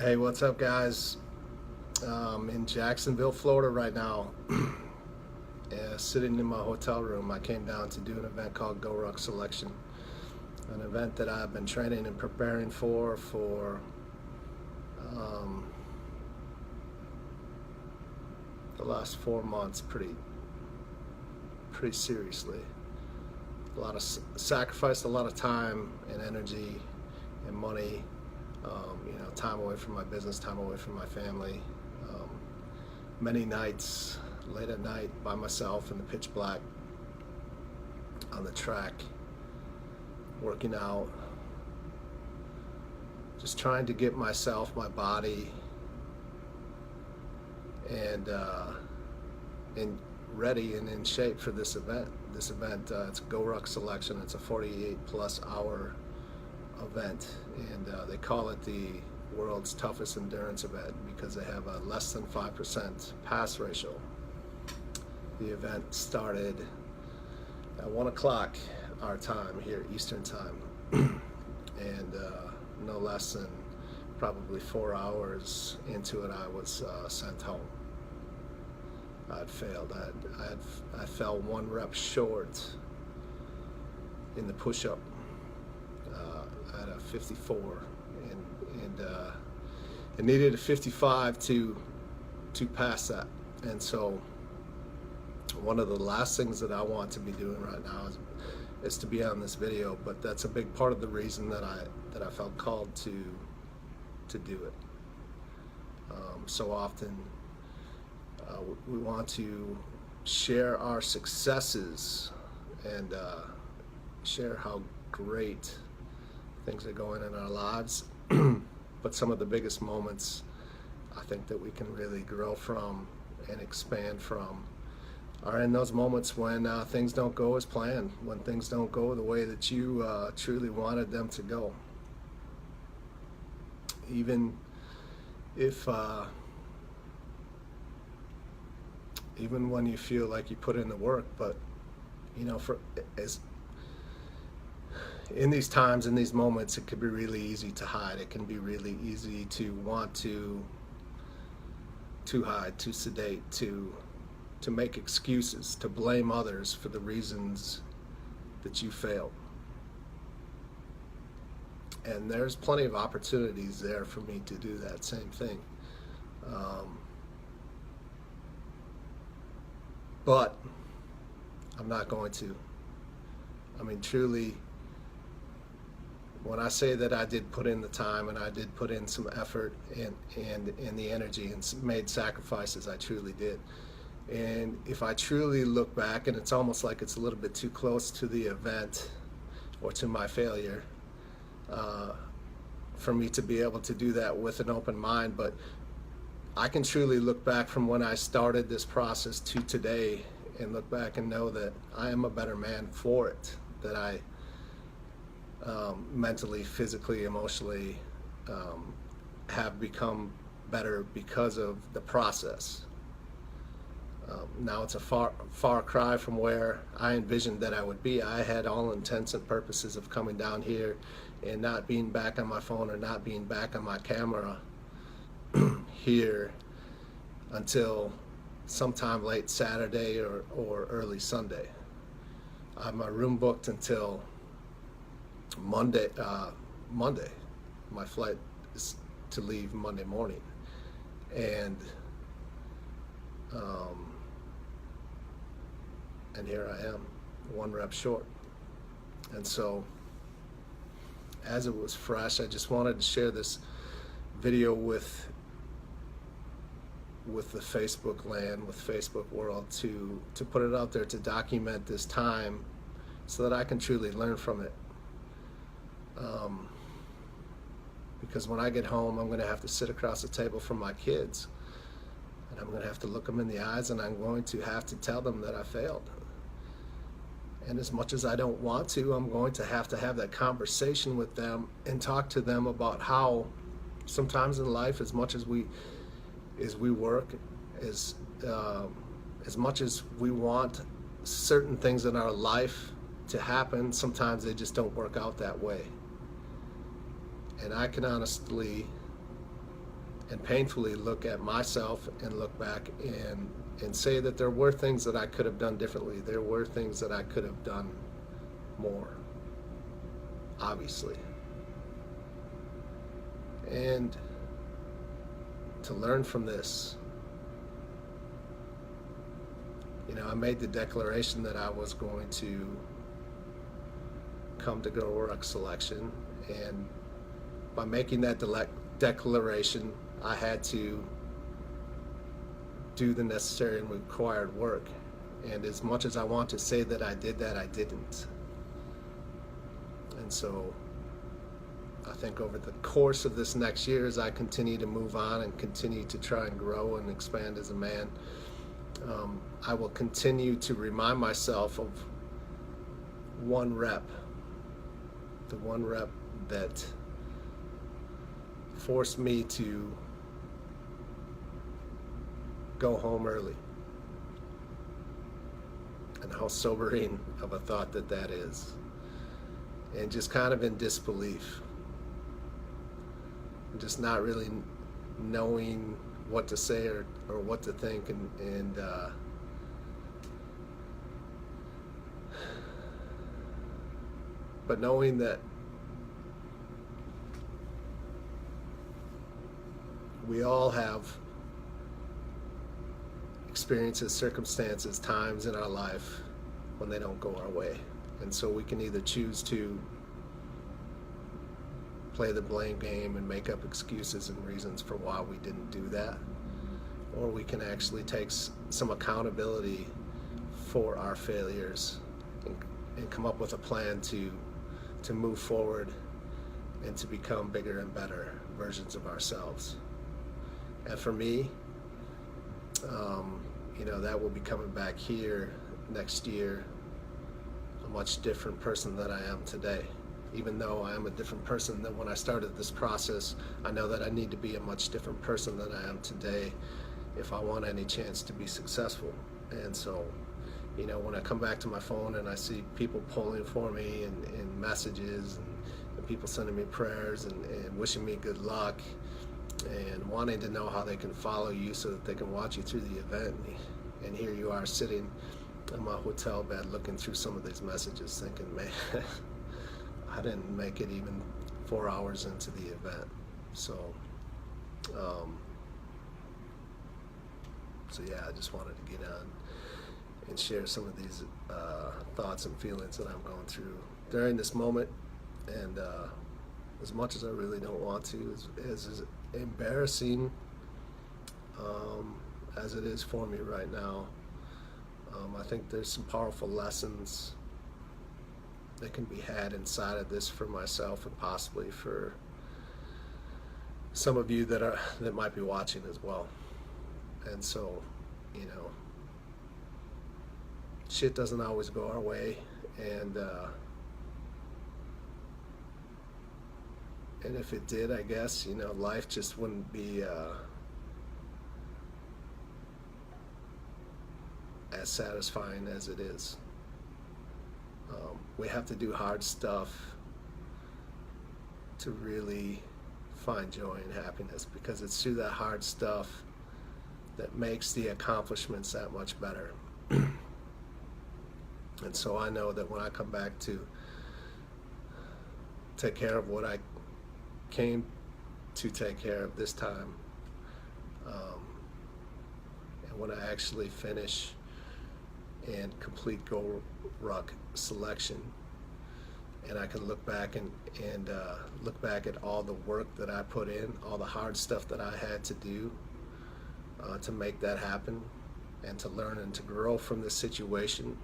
Hey, what's up, guys? In Jacksonville, Florida right now, sitting in my hotel room. I came down to do an event called Goruck Selection, an event that I've been training and preparing for um, the last 4 months, pretty seriously. A lot of sacrificed a lot of time and energy and money. Time away from my business, time away from my family. Um, Many nights, late at night, by myself in the pitch black on the track, working out, just trying to get myself, my body, and in ready and in shape for this event. This event, it's Goruck Selection. It's a 48 plus hour event, and they call it the world's toughest endurance event because they have a less than 5% pass ratio. The event started at 1 o'clock our time here, Eastern time, and no less than probably 4 hours into it, I was sent home. I'd failed. I fell 1 rep short in the push-up at a 54, and it needed a 55 to pass that. And so one of the last things that I want to be doing right now is to be on this video, but that's a big part of the reason that I felt called to do it. So often we want to share our successes and share how great things are going in our lives, but some of the biggest moments I think that we can really grow from and expand from are in those moments when things don't go as planned, when things don't go the way that you truly wanted them to go. Even if even when you feel like you put in the work, but in these times, in these moments, it can be really easy to hide. It can be really easy to want to hide, to sedate, to make excuses, to blame others for the reasons that you failed. And there's plenty of opportunities there for me to do that same thing. But I'm not going to. I mean, truly, when I say that I did put in the time and I did put in some effort and the energy and made sacrifices, I truly did. And if I truly look back, and it's almost like it's a little bit too close to the event or to my failure for me to be able to do that with an open mind, but I can truly look back from when I started this process to today and look back and know that I am a better man for it, that I mentally, physically, emotionally have become better because of the process. Now it's a far cry from where I envisioned that I would be. I had all intents and purposes of coming down here and not being back on my phone or not being back on my camera here until sometime late Saturday or early Sunday. I have my room booked until Monday. My flight is to leave Monday morning, and here I am, 1 rep short. And so, as it was fresh, I just wanted to share this video with the Facebook land, with Facebook world, to put it out there, to document this time so that I can truly learn from it. Because when I get home, I'm going to have to sit across the table from my kids, and I'm going to have to look them in the eyes, and I'm going to have to tell them that I failed. And as much as I don't want to, I'm going to have that conversation with them and talk to them about how sometimes in life, as much as we work, as much as we want certain things in our life to happen, sometimes they just don't work out that way. And I can honestly and painfully look at myself and look back and say that there were things that I could have done differently. There were things that I could have done more, obviously. And to learn from this, I made the declaration that I was going to come to Goruck selection, and by making that declaration, I had to do the necessary and required work. And as much as I want to say that I did that, I didn't. And so I think over the course of this next year, as I continue to move on and continue to try and grow and expand as a man, I will continue to remind myself of one rep, the one rep that forced me to go home early, and how sobering of a thought that is, and just kind of in disbelief, just not really knowing what to say or what to think, and but knowing that we all have experiences, circumstances, times in our life when they don't go our way. And so we can either choose to play the blame game and make up excuses and reasons for why we didn't do that, or we can actually take some accountability for our failures and come up with a plan to move forward and to become bigger and better versions of ourselves. And for me, that will be coming back here next year a much different person than I am today. Even though I am a different person than when I started this process, I know that I need to be a much different person than I am today if I want any chance to be successful. And so, when I come back to my phone and I see people pulling for me and messages and people sending me prayers and wishing me good luck and wanting to know how they can follow you so that they can watch you through the event, and here you are sitting in my hotel bed looking through some of these messages thinking, man, I didn't make it even 4 hours into the event. So yeah, I just wanted to get on and share some of these thoughts and feelings that I'm going through during this moment. And as much as I really don't want to, as embarrassing as it is for me right now, I think there's some powerful lessons that can be had inside of this for myself and possibly for some of you that might be watching as well. And so, shit doesn't always go our way, and if it did, I guess, life just wouldn't be as satisfying as it is. We have to do hard stuff to really find joy and happiness, because it's through that hard stuff that makes the accomplishments that much better. And so I know that when I come back to take care of what I came to take care of this time, and when I actually finish and complete Goruck selection, and I can look back and look back at all the work that I put in, all the hard stuff that I had to do to make that happen, and to learn and to grow from this situation,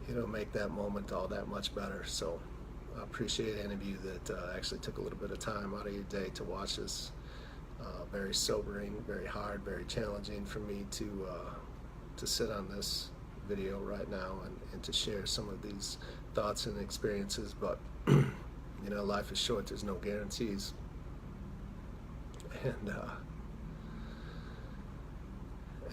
it'll make that moment all that much better. So I appreciate any of you that actually took a little bit of time out of your day to watch this. Very sobering, very hard, very challenging for me to sit on this video right now and to share some of these thoughts and experiences. But life is short, there's no guarantees,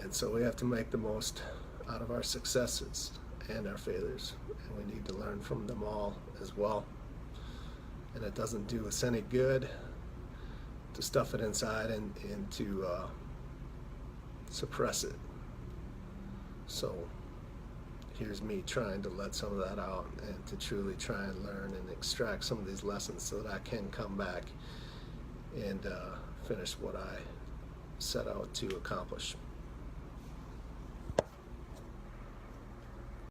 and so we have to make the most out of our successes and our failures, and we need to learn from them all as well. And it doesn't do us any good to stuff it inside and to suppress it. So here's me trying to let some of that out and to truly try and learn and extract some of these lessons so that I can come back and finish what I set out to accomplish.